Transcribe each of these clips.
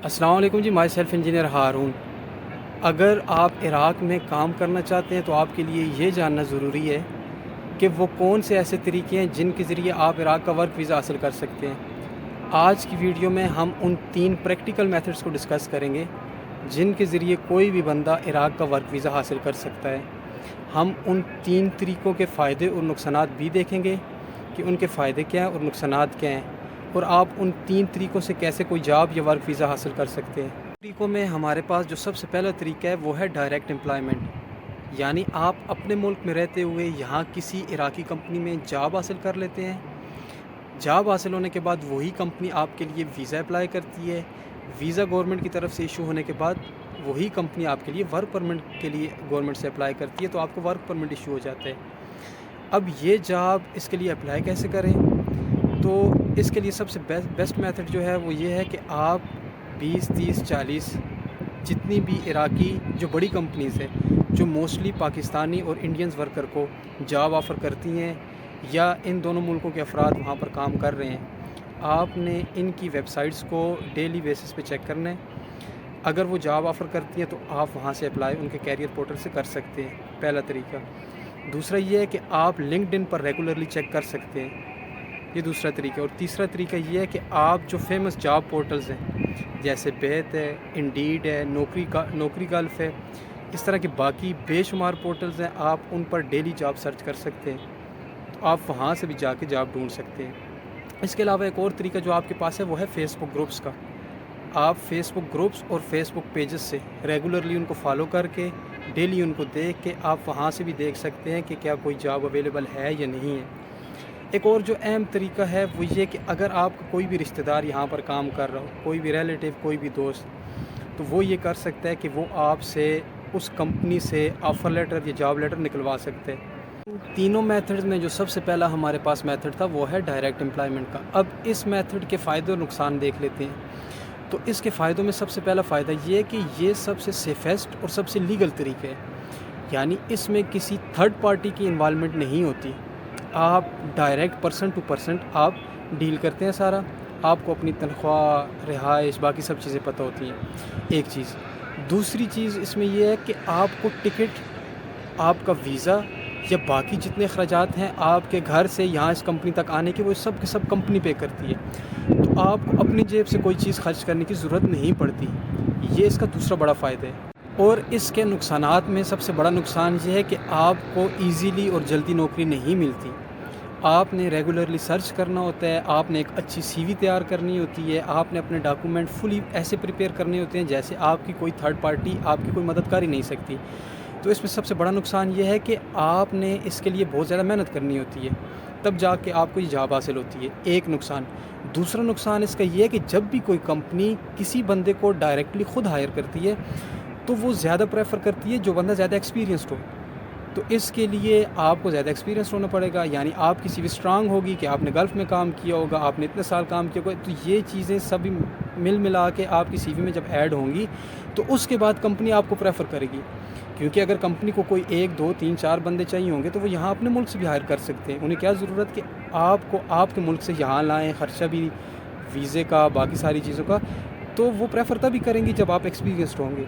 السلام علیکم جی، my self engineer Haroon. اگر آپ عراق میں کام کرنا چاہتے ہیں تو آپ کے لیے یہ جاننا ضروری ہے کہ وہ کون سے ایسے طریقے ہیں جن کے ذریعے آپ عراق کا ورک ویزا حاصل کر سکتے ہیں۔ آج کی ویڈیو میں ہم ان 3 پریکٹیکل میتھڈز کو ڈسکس کریں گے جن کے ذریعے کوئی بھی بندہ عراق کا ورک ویزا حاصل کر سکتا ہے۔ ہم ان 3 طریقوں کے فائدے اور نقصانات بھی دیکھیں گے کہ ان کے فائدے کیا ہیں اور نقصانات کیا ہیں، اور آپ ان 3 طریقوں سے کیسے کوئی جاب یا ورک ویزا حاصل کر سکتے ہیں۔ طریقوں میں ہمارے پاس جو سب سے پہلا طریقہ ہے وہ ہے ڈائریکٹ امپلائمنٹ، یعنی آپ اپنے ملک میں رہتے ہوئے یہاں کسی عراقی کمپنی میں جاب حاصل کر لیتے ہیں۔ جاب حاصل ہونے کے بعد وہی کمپنی آپ کے لیے ویزا اپلائی کرتی ہے۔ ویزا گورنمنٹ کی طرف سے ایشو ہونے کے بعد وہی کمپنی آپ کے لیے ورک پرمٹ کے لیے گورنمنٹ سے اپلائی کرتی ہے، تو آپ کو ورک پرمٹ ایشو ہو جاتا ہے۔ اب یہ جاب اس کے لیے اپلائی کیسے کریں؟ تو اس کے لیے سب سے بیسٹ میتھڈ جو ہے وہ یہ ہے کہ آپ 20 30 40 جتنی بھی عراقی جو بڑی کمپنیز ہیں جو موسٹلی پاکستانی اور انڈینز ورکر کو جاب آفر کرتی ہیں یا ان دونوں ملکوں کے افراد وہاں پر کام کر رہے ہیں، آپ نے ان کی ویب سائٹس کو ڈیلی بیسس پہ چیک کرنا ہے۔ اگر وہ جاب آفر کرتی ہیں تو آپ وہاں سے اپلائی ان کے کیریئر پورٹل سے کر سکتے ہیں، پہلا طریقہ۔ دوسرا یہ ہے کہ آپ لنکڈ ان پر ریگولرلی چیک کر سکتے ہیں، یہ دوسرا طریقہ۔ اور تیسرا طریقہ یہ ہے کہ آپ جو فیمس جاب پورٹلز ہیں جیسے بیت ہے، انڈیڈ ہے، نوکری گلف ہے، اس طرح کے باقی بے شمار پورٹلز ہیں، آپ ان پر ڈیلی جاب سرچ کر سکتے ہیں، تو آپ وہاں سے بھی جا کے جاب ڈھونڈ سکتے ہیں۔ اس کے علاوہ ایک اور طریقہ جو آپ کے پاس ہے وہ ہے فیس بک گروپس کا۔ آپ فیس بک گروپس اور فیس بک پیجز سے ریگولرلی ان کو فالو کر کے ڈیلی ان کو دیکھ کے آپ وہاں سے بھی دیکھ سکتے ہیں کہ کیا کوئی جاب اویلیبل ہے یا نہیں ہے۔ ایک اور جو اہم طریقہ ہے وہ یہ کہ اگر آپ کا کوئی بھی رشتہ دار یہاں پر کام کر رہا ہو، کوئی بھی ریلیٹیو، کوئی بھی دوست، تو وہ یہ کر سکتا ہے کہ وہ آپ سے اس کمپنی سے آفر لیٹر یا جاب لیٹر نکلوا سکتے ہیں۔ تینوں میتھڈز میں جو سب سے پہلا ہمارے پاس میتھڈ تھا وہ ہے ڈائریکٹ امپلائمنٹ کا۔ اب اس میتھڈ کے فائدے اور نقصان دیکھ لیتے ہیں۔ تو اس کے فائدوں میں سب سے پہلا فائدہ یہ ہے کہ یہ سب سے سیفیسٹ اور سب سے لیگل طریقہ ہے، یعنی اس میں کسی تھرڈ پارٹی کی انوالومنٹ نہیں ہوتی۔ آپ ڈائریکٹ پرسن ٹو پرسن آپ ڈیل کرتے ہیں سارا، آپ کو اپنی تنخواہ، رہائش، باقی سب چیزیں پتہ ہوتی ہیں، ایک چیز۔ دوسری چیز اس میں یہ ہے کہ آپ کو ٹکٹ، آپ کا ویزا یا باقی جتنے اخراجات ہیں آپ کے گھر سے یہاں اس کمپنی تک آنے کے، وہ سب کے سب کمپنی پے کرتی ہے، تو آپ کو اپنی جیب سے کوئی چیز خرچ کرنے کی ضرورت نہیں پڑتی۔ یہ اس کا دوسرا بڑا فائدہ ہے۔ اور اس کے نقصانات میں سب سے بڑا نقصان یہ ہے کہ آپ کو ایزیلی اور جلدی نوکری نہیں ملتی۔ آپ نے ریگولرلی سرچ کرنا ہوتا ہے، آپ نے ایک اچھی سی وی تیار کرنی ہوتی ہے، آپ نے اپنے ڈاکومنٹ فلی ایسے پریپیئر کرنے ہوتے ہیں جیسے آپ کی کوئی تھرڈ پارٹی آپ کی کوئی مدد کر ہی نہیں سکتی۔ تو اس میں سب سے بڑا نقصان یہ ہے کہ آپ نے اس کے لیے بہت زیادہ محنت کرنی ہوتی ہے، تب جا کے آپ کو یہ جاب حاصل ہوتی ہے، ایک نقصان۔ دوسرا نقصان اس کا یہ ہے کہ جب بھی کوئی کمپنی کسی بندے کو ڈائریکٹلی خود ہائر کرتی ہے تو وہ زیادہ پریفر کرتی ہے جو بندہ زیادہ ایکسپیرینسڈ ہو، تو اس کے لیے آپ کو زیادہ ایکسپیرینس ہونا پڑے گا، یعنی آپ کی سی وی اسٹرانگ ہوگی کہ آپ نے گلف میں کام کیا ہوگا، آپ نے اتنے سال کام کیا ہوگا، تو یہ چیزیں سبھی ملا کے آپ کی سی وی میں جب ایڈ ہوں گی تو اس کے بعد کمپنی آپ کو پریفر کرے گی، کیونکہ اگر کمپنی کو کوئی 1 2 3 4 بندے چاہیے ہوں گے تو وہ یہاں اپنے ملک سے بھی ہائر کر سکتے ہیں۔ انہیں کیا ضرورت کہ آپ کو آپ کے ملک سے یہاں لائیں، خرچہ بھی ویزے کا، باقی ساری چیزوں کا، تو وہ پریفر تبھی کریں گی جب آپ ایکسپیرینسڈ ہوں گے۔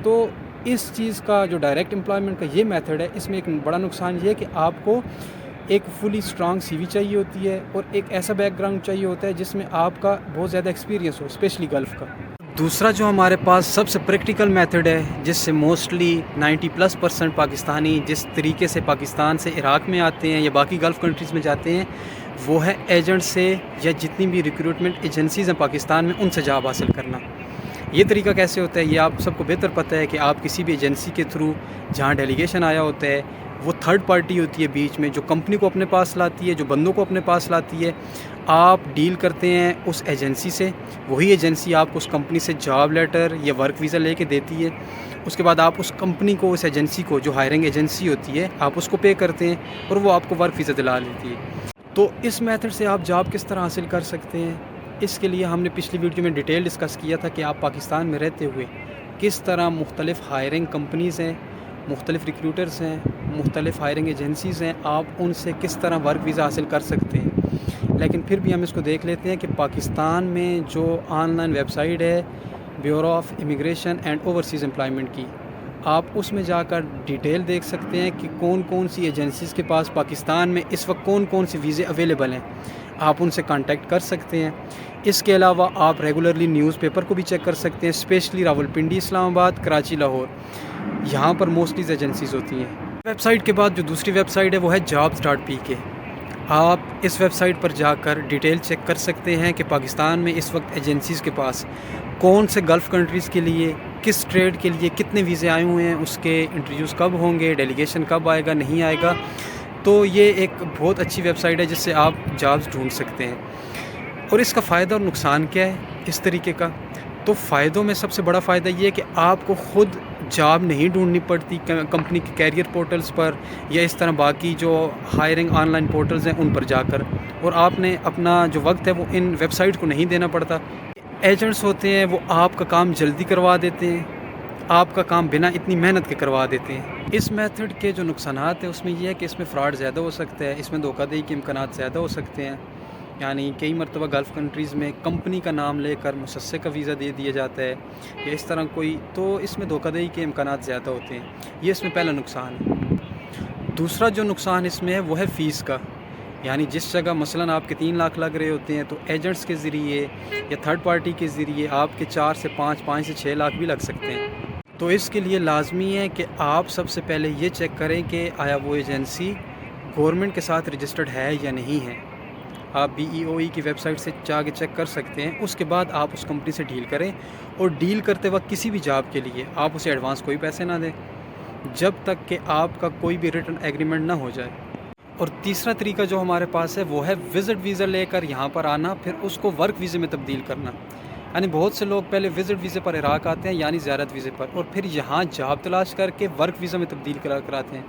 تو اس چیز کا جو ڈائریکٹ امپلائمنٹ کا یہ میتھڈ ہے، اس میں ایک بڑا نقصان یہ ہے کہ آپ کو ایک فلی اسٹرانگ سی وی چاہیے ہوتی ہے اور ایک ایسا بیک گراؤنڈ چاہیے ہوتا ہے جس میں آپ کا بہت زیادہ ایکسپیرینس ہو، اسپیشلی گلف کا۔ دوسرا جو ہمارے پاس سب سے پریکٹیکل میتھڈ ہے جس سے موسٹلی 90+% پاکستانی جس طریقے سے پاکستان سے عراق میں آتے ہیں یا باقی گلف کنٹریز میں جاتے ہیں، وہ ہے ایجنٹ سے یا جتنی بھی ریکروٹمنٹ ایجنسیز ہیں پاکستان میں ان سے جاب حاصل کرنا۔ یہ طریقہ کیسے ہوتا ہے یہ آپ سب کو بہتر پتہ ہے کہ آپ کسی بھی ایجنسی کے تھرو جہاں ڈیلیگیشن آیا ہوتا ہے، وہ تھرڈ پارٹی ہوتی ہے بیچ میں جو کمپنی کو اپنے پاس لاتی ہے، جو بندوں کو اپنے پاس لاتی ہے، آپ ڈیل کرتے ہیں اس ایجنسی سے، وہی ایجنسی آپ کو اس کمپنی سے جاب لیٹر یا ورک ویزا لے کے دیتی ہے۔ اس کے بعد آپ اس کمپنی کو، اس ایجنسی کو جو ہائرنگ ایجنسی ہوتی ہے، آپ اس کو پے کرتے ہیں اور وہ آپ کو ورک ویزا دلا لیتی ہے۔ تو اس میتھڈ سے آپ جاب کس طرح حاصل کر سکتے ہیں، اس کے لیے ہم نے پچھلی ویڈیو میں ڈیٹیل ڈسکس کیا تھا کہ آپ پاکستان میں رہتے ہوئے کس طرح مختلف ہائرنگ کمپنیز ہیں، مختلف ریکروٹرز ہیں، مختلف ہائرنگ ایجنسیز ہیں، آپ ان سے کس طرح ورک ویزا حاصل کر سکتے ہیں۔ لیکن پھر بھی ہم اس کو دیکھ لیتے ہیں کہ پاکستان میں جو آن لائن ویب سائٹ ہے bureau of immigration and overseas employment کی. آپ اس میں جا کر ڈیٹیل دیکھ سکتے ہیں کہ کون کون سی ایجنسیز کے پاس پاکستان میں اس وقت کون کون سی ویزے اویلیبل ہیں. آپ ان سے کانٹیکٹ کر سکتے ہیں. اس کے علاوہ آپ ریگولرلی نیوز پیپر کو بھی چیک کر سکتے ہیں، اسپیشلی راولپنڈی، اسلام آباد، کراچی، لاہور. یہاں پر موسٹلی ایجنسیز ہوتی ہیں. ویب سائٹ کے بعد جو دوسری ویب سائٹ ہے وہ ہے jobs.pk. آپ اس ویب سائٹ پر جا کر ڈیٹیل چیک کر سکتے ہیں کہ پاکستان میں اس وقت ایجنسیز کے پاس کون سے گلف کنٹریز کے لیے، کس ٹریڈ کے لیے کتنے ویزے آئے ہوئے ہیں، اس کے انٹرویوز کب ہوں گے، ڈیلیگیشن کب آئے گا، نہیں آئے گا. تو یہ ایک بہت اچھی ویب سائٹ ہے جس سے آپ جابز ڈھونڈ سکتے ہیں. اور اس کا فائدہ اور نقصان کیا ہے اس طریقے کا؟ تو فائدوں میں سب سے بڑا فائدہ یہ ہے کہ آپ کو خود جاب نہیں ڈھونڈنی پڑتی کمپنی کے کیریئر پورٹلز پر یا اس طرح باقی جو ہائرنگ آن لائن پورٹلز ہیں ان پر جا کر، اور آپ نے اپنا جو وقت ہے وہ ان ویب سائٹ کو نہیں دینا پڑتا. ایجنٹس ہوتے ہیں وہ آپ کا کام جلدی کروا دیتے ہیں، آپ کا کام بنا اتنی محنت کے کروا دیتے ہیں. اس میتھڈ کے جو نقصانات ہیں اس میں یہ ہے کہ اس میں فراڈ زیادہ ہو سکتا ہے، اس میں دھوکہ دہی کے امکانات زیادہ ہو سکتے ہیں. یعنی کئی مرتبہ گلف کنٹریز میں کمپنی کا نام لے کر مسسے کا ویزا دے دیا جاتا ہے یا اس طرح کوئی، تو اس میں دھوکہ دہی کے امکانات زیادہ ہوتے ہیں. یہ اس میں پہلا نقصان ہے. دوسرا جو نقصان اس میں ہے وہ ہے فیس کا. یعنی جس جگہ مثلاً آپ کے 3 لاکھ لگ رہے ہوتے ہیں تو ایجنٹس کے ذریعے یا تھرڈ پارٹی کے ذریعے آپ کے 4 سے 5 سے 6 لاکھ بھی لگ سکتے ہیں. تو اس کے لیے لازمی ہے کہ آپ سب سے پہلے یہ چیک کریں کہ آیا وہ ایجنسی گورنمنٹ کے ساتھ رجسٹرڈ ہے یا نہیں ہے. آپ BEOE کی ویب سائٹ سے جا کے چیک کر سکتے ہیں. اس کے بعد آپ اس کمپنی سے ڈیل کریں، اور ڈیل کرتے وقت کسی بھی جاب کے لیے آپ اسے ایڈوانس کوئی پیسے نہ دیں جب تک کہ آپ کا کوئی بھی ریٹن ایگریمنٹ نہ ہو جائے. اور تیسرا طریقہ جو ہمارے پاس ہے وہ ہے وزٹ ویزا لے کر یہاں پر آنا، پھر اس کو ورک ویزے میں تبدیل کرنا. یعنی بہت سے لوگ پہلے وزٹ ویزے پر عراق آتے ہیں، یعنی زیارت ویزے پر، اور پھر یہاں جاب تلاش کر کے ورک ویزا میں تبدیل کراتے ہیں.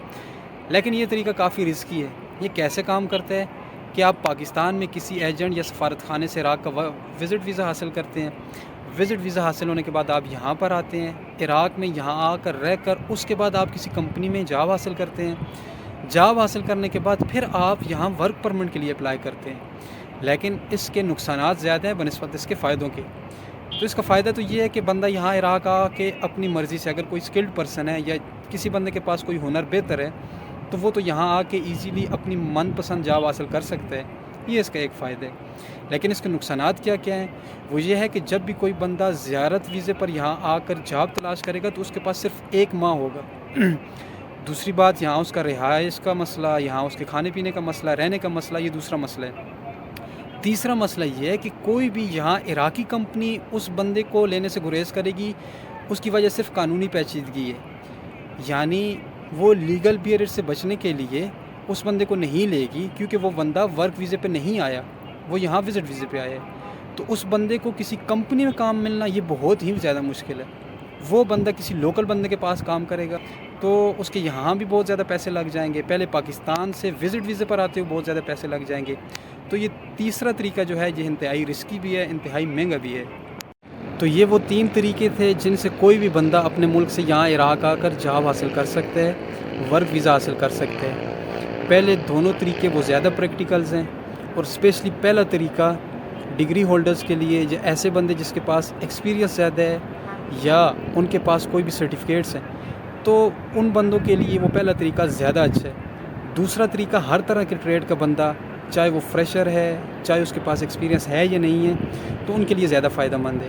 لیکن یہ طریقہ کافی رسکی ہے. یہ کیسے کام کرتا ہے کہ آپ پاکستان میں کسی ایجنٹ یا سفارت خانے سے عراق کا وزٹ ویزا حاصل کرتے ہیں. وزٹ ویزا حاصل ہونے کے بعد آپ یہاں پر آتے ہیں عراق میں، یہاں آ کر رہ کر اس کے بعد آپ کسی کمپنی میں جاب حاصل کرتے ہیں. جاب حاصل کرنے کے بعد پھر آپ یہاں ورک پرمٹ کے لیے اپلائی کرتے ہیں. لیکن اس کے نقصانات زیادہ ہیں بنسبت اس کے فائدوں کے. تو اس کا فائدہ تو یہ ہے کہ بندہ یہاں عراق آ کے اپنی مرضی سے، اگر کوئی اسکلڈ پرسن ہے یا کسی بندے کے پاس کوئی ہنر بہتر ہے تو وہ تو یہاں آ کے ایزیلی اپنی من پسند جاب حاصل کر سکتا ہے. یہ اس کا ایک فائدہ ہے. لیکن اس کے نقصانات کیا کیا ہیں؟ وہ یہ ہے کہ جب بھی کوئی بندہ زیارت ویزے پر یہاں آ کر جاب تلاش کرے گا تو اس کے پاس صرف 1 ماہ ہوگا. دوسری بات، یہاں اس کا رہائش کا مسئلہ، یہاں اس کے کھانے پینے کا مسئلہ، رہنے کا مسئلہ، یہ دوسرا مسئلہ ہے. تیسرا مسئلہ یہ ہے کہ کوئی بھی یہاں عراقی کمپنی اس بندے کو لینے سے گریز کرے گی. اس کی وجہ صرف قانونی پیچیدگی ہے. یعنی وہ لیگل بیئر سے بچنے کے لیے اس بندے کو نہیں لے گی، کیونکہ وہ بندہ ورک ویزے پہ نہیں آیا، وہ یہاں وزٹ ویزے پہ آیا ہے. تو اس بندے کو کسی کمپنی میں کام ملنا یہ بہت ہی زیادہ مشکل ہے. وہ بندہ کسی لوکل بندے کے پاس کام کرے گا تو اس کے یہاں بھی بہت زیادہ پیسے لگ جائیں گے. پہلے پاکستان سے وزٹ ویزے پر آتے ہوئے بہت زیادہ پیسے لگ جائیں گے. تو یہ تیسرا طریقہ جو ہے یہ انتہائی رسکی بھی ہے، انتہائی مہنگا بھی ہے. تو یہ وہ 3 طریقے تھے جن سے کوئی بھی بندہ اپنے ملک سے یہاں عراق آ کر جاب حاصل کر سکتا ہے، ورک ویزا حاصل کر سکتا ہے. پہلے دونوں طریقے وہ زیادہ پریکٹیکلز ہیں، اور اسپیشلی پہلا طریقہ ڈگری ہولڈرز کے لیے، یا ایسے بندے جس کے پاس ایکسپیرینس زیادہ ہے یا ان کے پاس کوئی بھی سرٹیفکیٹس ہیں، تو ان بندوں کے لیے وہ پہلا طریقہ زیادہ اچھا ہے. دوسرا طریقہ ہر طرح کے ٹریڈ کا بندہ، چاہے وہ فریشر ہے، چاہے اس کے پاس ایکسپیرینس ہے یا نہیں ہے، تو ان کے لیے زیادہ فائدہ مند ہے.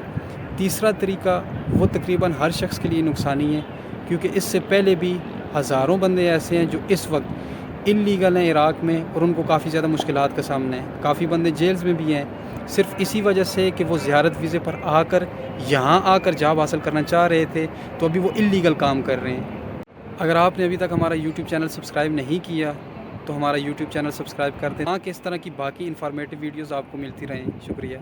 تیسرا طریقہ وہ تقریباً ہر شخص کے لیے نقصانی ہے، کیونکہ اس سے پہلے بھی ہزاروں بندے ایسے ہیں جو اس وقت انلیگل ہیں عراق میں، اور ان کو کافی زیادہ مشکلات کا سامنا ہے. کافی بندے جیلز میں بھی ہیں صرف اسی وجہ سے کہ وہ زیارت ویزے پر آ کر یہاں آ کر جاب حاصل کرنا چاہ رہے تھے، تو ابھی وہ انلیگل کام کر رہے ہیں. اگر آپ نے ابھی تک ہمارا یوٹیوب چینل سبسکرائب نہیں کیا تو ہمارا یوٹیوب چینل سبسکرائب کر دیں تاکہ اس طرح کی باقی انفارمیٹیو ویڈیوز آپ کو ملتی رہیں. شکریہ.